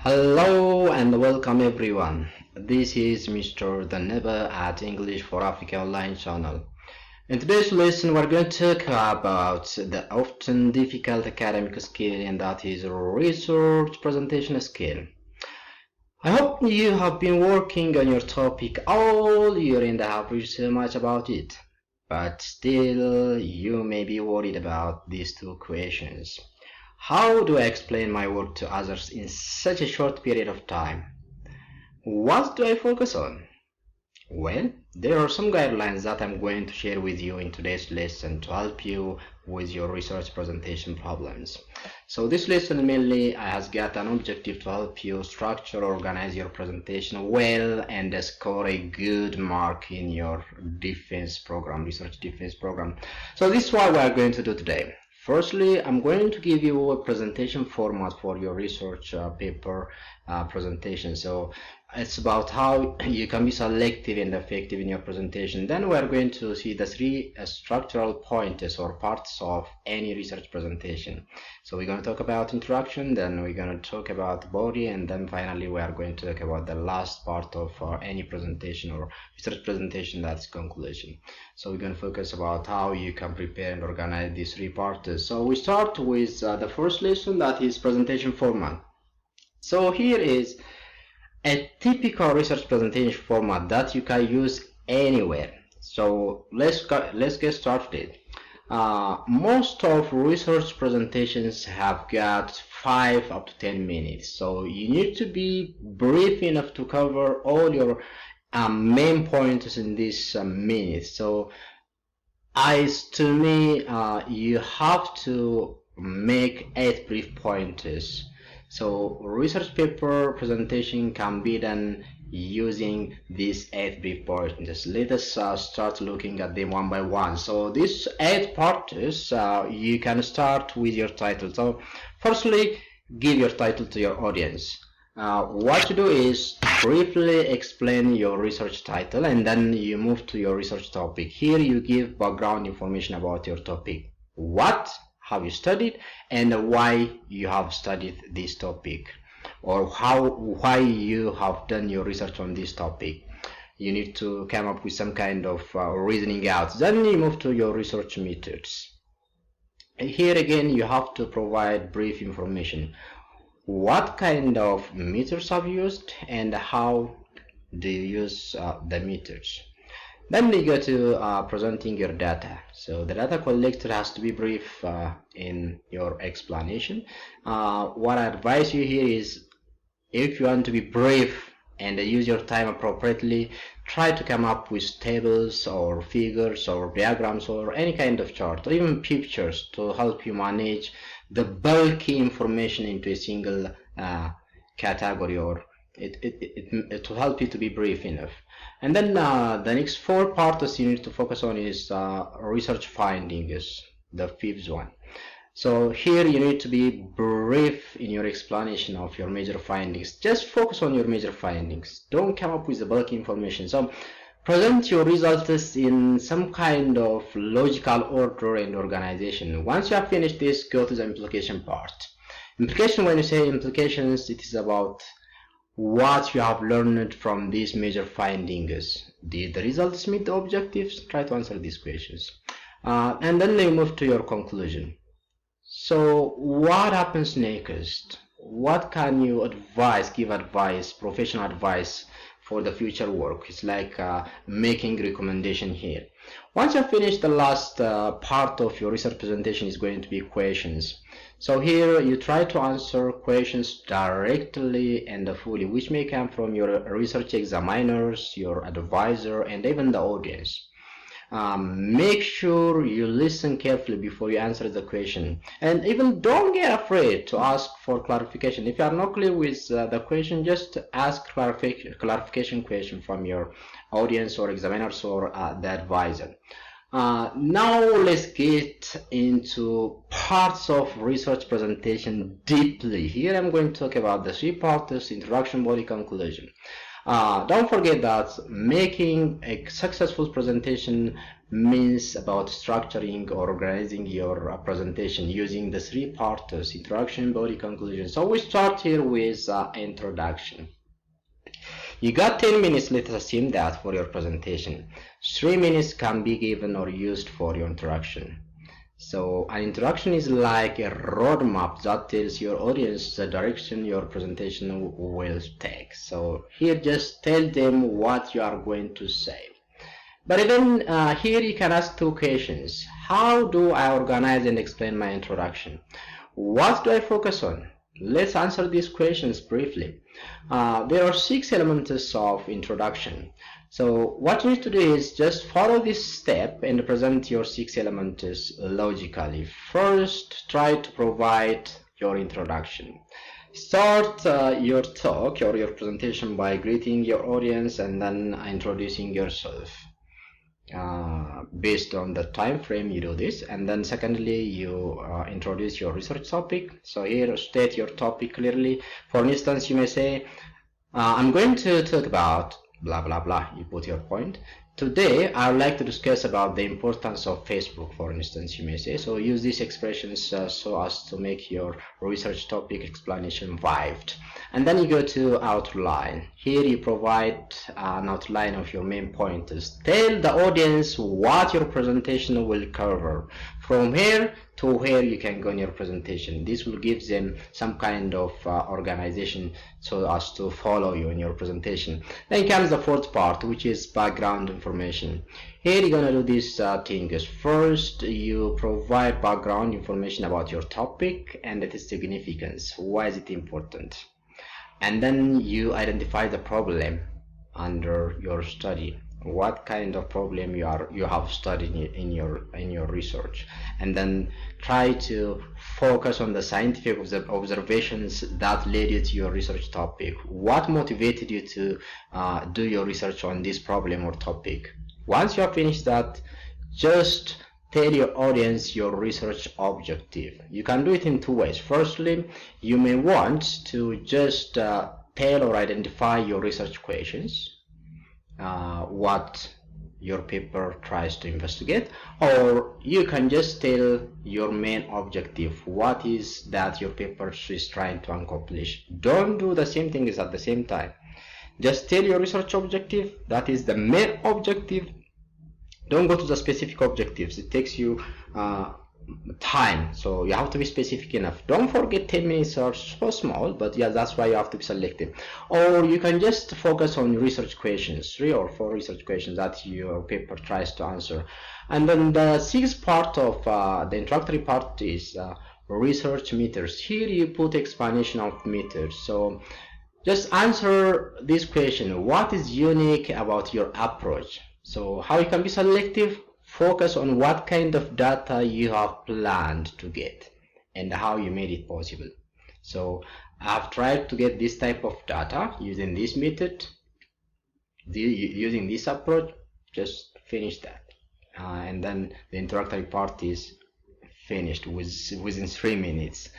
Hello and welcome everyone. This is Mr. The Never at English for Africa online channel. In today's lesson, we're going to talk about the often difficult academic skill, and that is research presentation skill. I hope you have been working on your topic all year and have read so much about it. But still, you may be worried about these two questions. How do I explain my work to others in such a short period of time? What do I focus on? Well, there are some guidelines that I'm going to share with you in today's lesson to help you with your research presentation problems. So this lesson mainly has got an objective to help you structure, organize your presentation well and score a good mark in your defense program, research defense program. So this is what we are going to do today. Firstly, I'm going to give you a presentation format for your research paper presentation. So it's about how you can be selective and effective in your presentation. Then we're going to see the three structural points or parts of any research presentation. So we're going to talk about introduction, then we're going to talk about body, and then finally we are going to talk about the last part of any presentation or research presentation, that's conclusion. So we're going to focus about how you can prepare and organize these three parts. So we start with the first lesson, that is presentation format. So here is a typical research presentation format that you can use anywhere. So let's get started. Most of research presentations have got 5 up to 10 minutes. So you need to be brief enough to cover all your main points in this minute. So to me, you have to make 8 brief pointers. So research paper presentation can be done using these 8 brief pointers. Let us start looking at them one by one. So these 8 pointers, you can start with your title. So firstly, give your title to your audience. What you do is briefly explain your research title, and then you move to your research topic. Here you give background information about your topic. What have you studied and why you have studied this topic, or why you have done your research on this topic. You need to come up with some kind of reasoning out. Then you move to your research methods. Here again you have to provide brief information. What kind of methods have you used and how do you use the methods? Then we go to presenting your data. So the data collected has to be brief in your explanation. What I advise you here is, if you want to be brief and use your time appropriately, try to come up with tables or figures or diagrams or any kind of chart or even pictures to help you manage the bulky information into a single category, or it will help you to be brief enough. And then the next 4 parts you need to focus on is research findings, the 5th one. So here you need to be brief in your explanation of your major findings. Just focus on your major findings. Don't come up with the bulky information. So present your results in some kind of logical order and organization. Once you have finished this, go to the implication part. Implication, when you say implications, it is about what you have learned from these major findings. Did the results meet the objectives? Try to answer these questions. And then you move to your conclusion. So what happens next? What can you give advice, professional advice for the future work? It's like making recommendation here. Once you finish, the last part of your research presentation is going to be questions. So here you try to answer questions directly and fully, which may come from your research examiners, your advisor, and even the audience. Make sure you listen carefully before you answer the question, and even don't get afraid to ask for clarification. If you are not clear with the question, just ask clarification question from your audience or examiners or the advisor. Now let's get into parts of research presentation deeply. Here I'm going to talk about the 3 parts: introduction, body, conclusion. Don't forget that making a successful presentation means about structuring or organizing your presentation using the three parts: introduction, body, conclusion. So we start here with introduction. You got 10 minutes, let's assume that, for your presentation. 3 minutes can be given or used for your introduction. So an introduction is like a roadmap that tells your audience the direction your presentation will take. So here just tell them what you are going to say. But even here you can ask two questions. How do I organize and explain my introduction? What do I focus on? Let's answer these questions briefly. There are 6 elements of introduction. So what you need to do is just follow this step and present your 6 elements logically. First, try to provide your introduction. Start your talk or your presentation by greeting your audience and then introducing yourself. Based on the time frame you do this, and then secondly you introduce your research topic. So here state your topic clearly. For instance, you may say I'm going to talk about blah blah blah. You put your point. Today I would like to discuss about the importance of Facebook, for instance, you may say. So use these expressions so as to make your research topic explanation vivid. And then you go to outline. Here you provide an outline of your main pointers. Tell the audience what your presentation will cover. From here to where you can go in your presentation. This will give them some kind of organization so as to follow you in your presentation. Then comes the fourth part, which is background information. Here you're gonna do these things. First, you provide background information about your topic and its significance. Why is it important? And then you identify the problem under your study. What kind of problem you have studied in your research, and then try to focus on the scientific observations that led you to your research topic. What motivated you to do your research on this problem or topic? Once you have finished that, just tell your audience your research objective. You can do it in 2 ways. Firstly, you may want to just tell or identify your research questions, what your paper tries to investigate, or you can just tell your main objective, what is that your paper is trying to accomplish. Don't do the same things at the same time. Just tell your research objective, that is the main objective. Don't go to the specific objectives, it takes you time, so you have to be specific enough. Don't forget 10 minutes are so small, but yeah, that's why you have to be selective. Or you can just focus on research questions, 3 or 4 research questions that your paper tries to answer. And then the 6th part of the introductory part is research methods. Here you put explanation of methods. So just answer this question: what is unique about your approach? So how you can be selective? Focus on what kind of data you have planned to get and how you made it possible. So I've tried to get this type of data using this method, using this approach. Just finish that, and then the introductory part is finished within 3 minutes.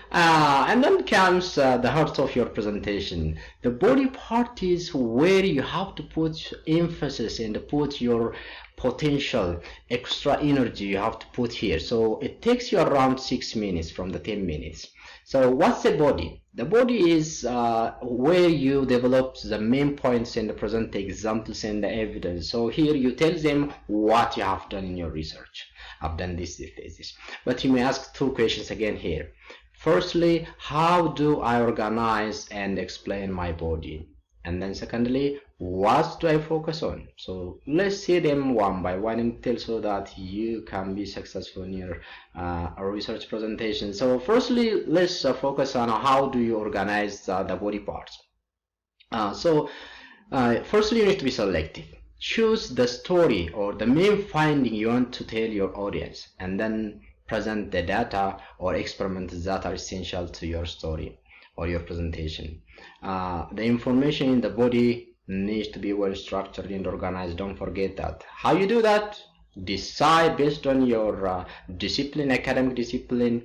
And then comes the heart of your presentation. The body part is where you have to put emphasis and put your potential extra energy you have to put here. So it takes you around 6 minutes from the 10 minutes. So what's the body? The body is where you develop the main points and present the examples and the evidence. So here you tell them what you have done in your research. I've done this thesis. But you may ask 2 questions again here. Firstly, how do I organize and explain my body? And then secondly, what do I focus on? So let's see them one by one until so that you can be successful in your research presentation. So firstly, let's focus on how do you organize the body parts. Firstly, you need to be selective. Choose the story or the main finding you want to tell your audience, and then present the data or experiments that are essential to your story or your presentation. The information in the body needs to be well structured and organized. Don't forget that. How you do that? decide based on your discipline, academic discipline,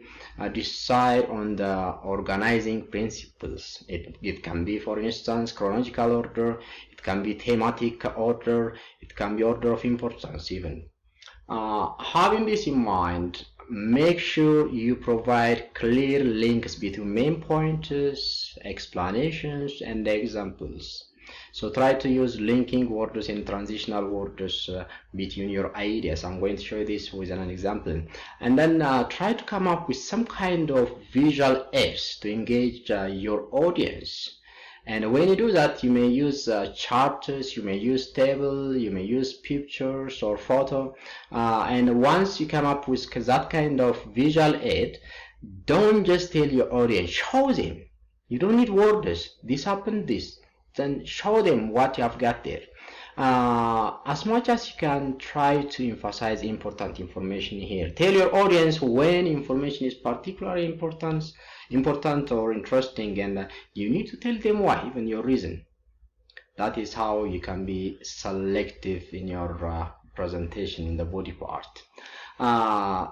decide on the organizing principles. It can be, for instance, chronological order, it can be thematic order, it can be order of importance even. Having this in mind, make sure you provide clear links between main pointers, explanations, and examples. So try to use linking words and transitional words between your ideas. I'm going to show you this with an example. And then try to come up with some kind of visual aids to engage your audience. And when you do that, you may use charts, you may use table, you may use pictures or photo. And once you come up with that kind of visual aid, don't just tell your audience, show them. You don't need words. This happened, this. Then show them what you have got there. As much as you can, try to emphasize important information here. Tell your audience when information is particularly important or interesting, and you need to tell them why, even your reason. That is how you can be selective in your presentation in the body part.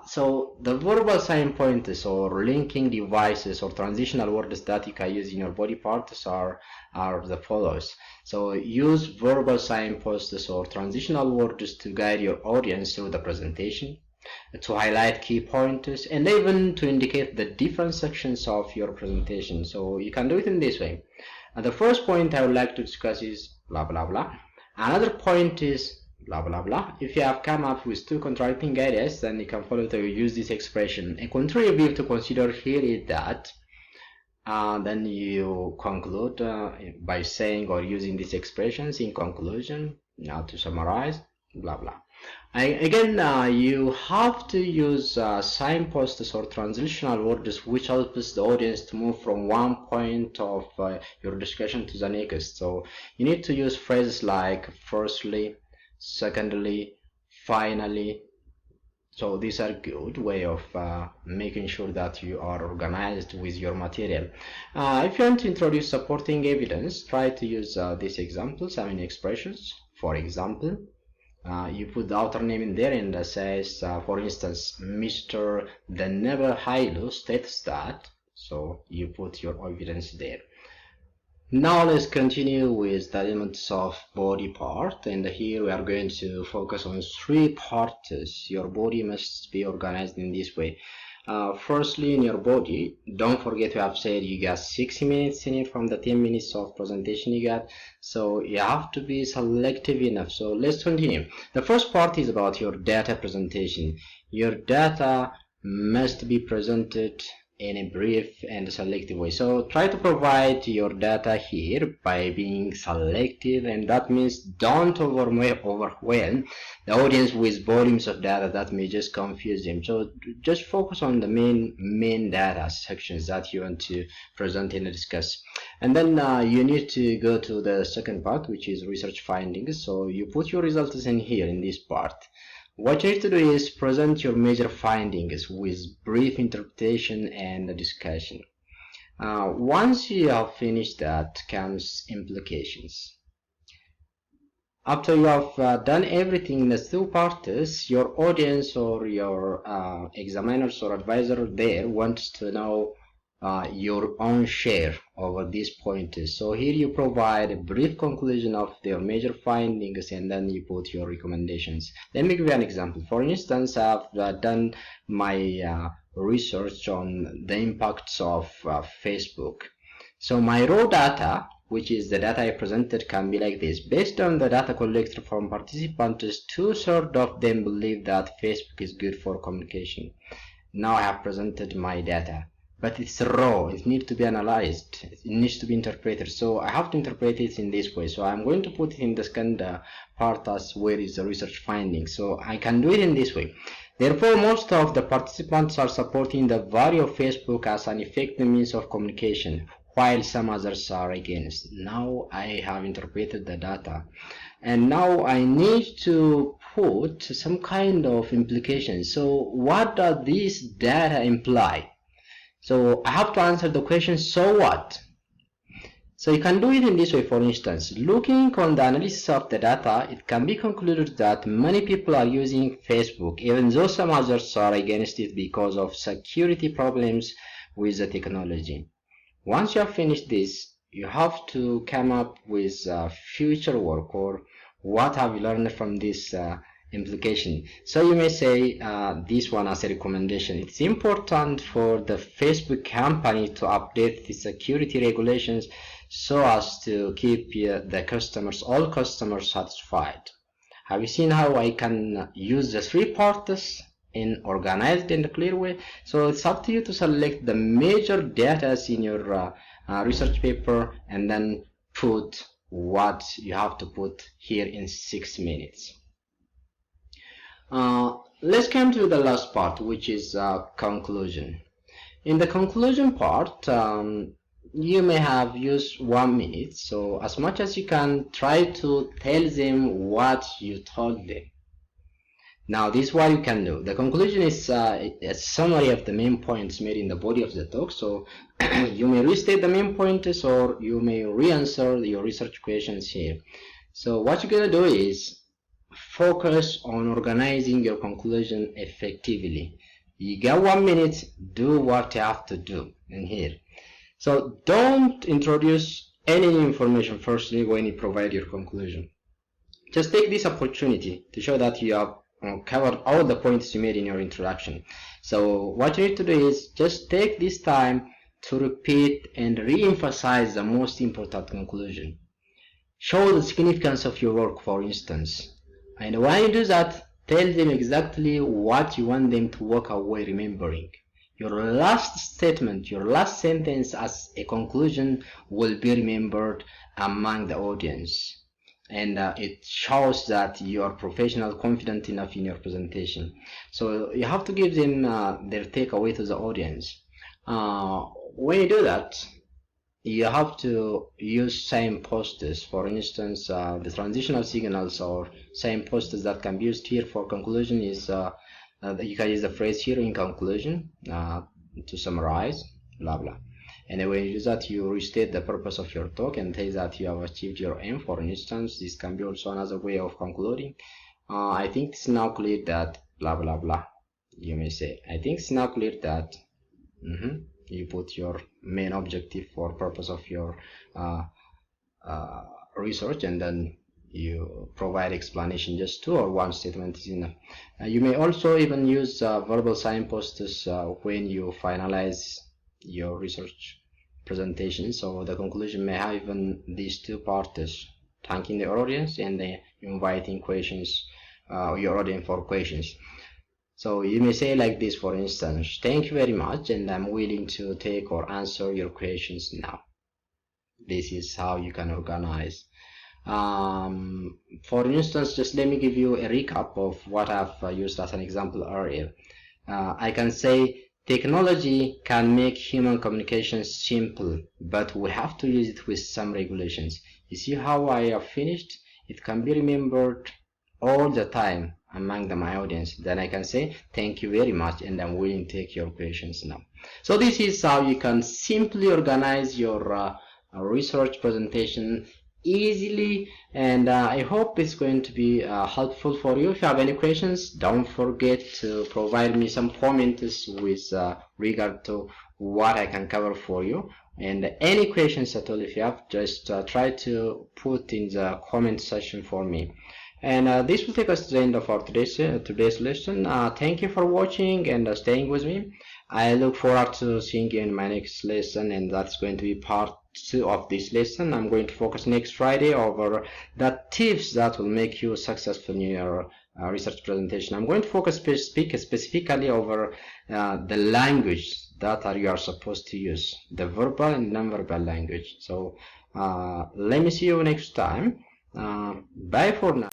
So the verbal sign pointers or linking devices or transitional words that you can use in your body parts are the follows. So use verbal signposts or transitional words to guide your audience through the presentation, to highlight key pointers, and even to indicate the different sections of your presentation. So you can do it in this way. And the first point I would like to discuss is blah blah blah. Another point is blah blah blah. If you have come up with two contradicting ideas, then you can follow to use this expression. A contrary view to consider here is that then you conclude by saying or using these expressions in conclusion. Now to summarize, blah blah. Again, you have to use signposts or transitional words which helps the audience to move from one point of your discussion to the next. So you need to use phrases like firstly, secondly, finally. So these are good way of making sure that you are organized with your material. If you want to introduce supporting evidence, try to use these examples, expressions. For example, you put the author name in there and says, for instance, Mr. The Never Hailu states that. So you put your evidence there. Now let's continue with the elements of body part, and here we are going to focus on three parts. Your body must be organized in this way. Firstly, in your body, don't forget to have said you got 60 minutes in it from the 10 minutes of presentation you got, so you have to be selective enough. So let's continue. The first part is about your data presentation. Your data must be presented in a brief and selective way. So try to provide your data here by being selective, and that means don't overwhelm the audience with volumes of data that may just confuse them. So just focus on the main data sections that you want to present and discuss. And then you need to go to the second part, which is research findings. So you put your results in here in this part. What you need to do is present your major findings with brief interpretation and discussion. Once you have finished that comes implications. After you have done everything in the two parts, your audience or your examiners or advisor there wants to know your own share over these pointers. So here you provide a brief conclusion of their major findings, and then you put your recommendations. Let me give you an example. For instance, I've done my research on the impacts of Facebook. So my raw data, which is the data I presented, can be like this. Based on the data collected from participants, 2/3 of them believe that Facebook is good for communication. Now I have presented my data, but it's raw. It needs to be analyzed. It needs to be interpreted. So I have to interpret it in this way. So I'm going to put it in the second part as where is the research findings. So I can do it in this way. Therefore, most of the participants are supporting the value of Facebook as an effective means of communication, while some others are against. Now I have interpreted the data, and now I need to put some kind of implication. So what does this data imply? So I have to answer the question, so what? So you can do it in this way. For instance, looking on the analysis of the data, it can be concluded that many people are using Facebook, even though some others are against it because of security problems with the technology. Once you have finished this, you have to come up with future work, or what have you learned from this implication. So you may say this one as a recommendation. It's important for the Facebook company to update the security regulations so as to keep all customers satisfied. Have you seen how I can use the three parts in organized and clear way? So it's up to you to select the major data in your research paper and then put what you have to put here in 6 minutes. Let's come to the last part, which is conclusion. In the conclusion part, you may have used 1 minute, so as much as you can, try to tell them what you told them. Now this is what you can do. The conclusion is a summary of the main points made in the body of the talk, so you may restate the main points or you may re-answer your research questions here. So what you're going to do is focus on organizing your conclusion effectively. You got 1 minute, do what you have to do in here. So don't introduce any new information firstly when you provide your conclusion. Just take this opportunity to show that you have covered all the points you made in your introduction. So what you need to do is just take this time to repeat and re-emphasize the most important conclusion. Show the significance of your work, for instance. And when you do that, tell them exactly what you want them to walk away remembering. Your last statement, your last sentence as a conclusion will be remembered among the audience. And it shows that you are professional, confident enough in your presentation. So you have to give them their takeaway to the audience. When you do that, you have to use signposts. For instance, the transitional signals or signposts that can be used here for conclusion is you can use the phrase here in conclusion to summarize, blah blah. And when you do that, you restate the purpose of your talk and say that you have achieved your aim. For instance, this can be also another way of concluding. I think it's now clear that blah blah blah. You may say, I think it's now clear that you put your main objective or purpose of your research, and then you provide explanation. Just 2 or 1 statement is enough. You may also even use verbal signposts when you finalize your research presentation. So the conclusion may have even these 2 parts: thanking the audience and inviting questions, your audience for questions. So you may say like this, for instance, thank you very much, and I'm willing to take or answer your questions now. This is how you can organize. For instance, just let me give you a recap of what I've used as an example earlier. I can say technology can make human communication simple, but we have to use it with some regulations. You see how I have finished? It can be remembered all the time among my audience. Then I can say thank you very much, and I'm willing to take your questions now. So this is how you can simply organize your research presentation easily, and I hope it's going to be helpful for you. If you have any questions, don't forget to provide me some comments with regard to what I can cover for you. And any questions at all, if you have, just try to put in the comment section for me. And this will take us to the end of our today's lesson. Thank you for watching and staying with me. I look forward to seeing you in my next lesson, and that's going to be part 2 of this lesson. I'm going to focus next Friday over the tips that will make you successful in your research presentation. I'm going to speak specifically over the language that you are supposed to use, the verbal and non-verbal language. So let me see you next time. Bye for now.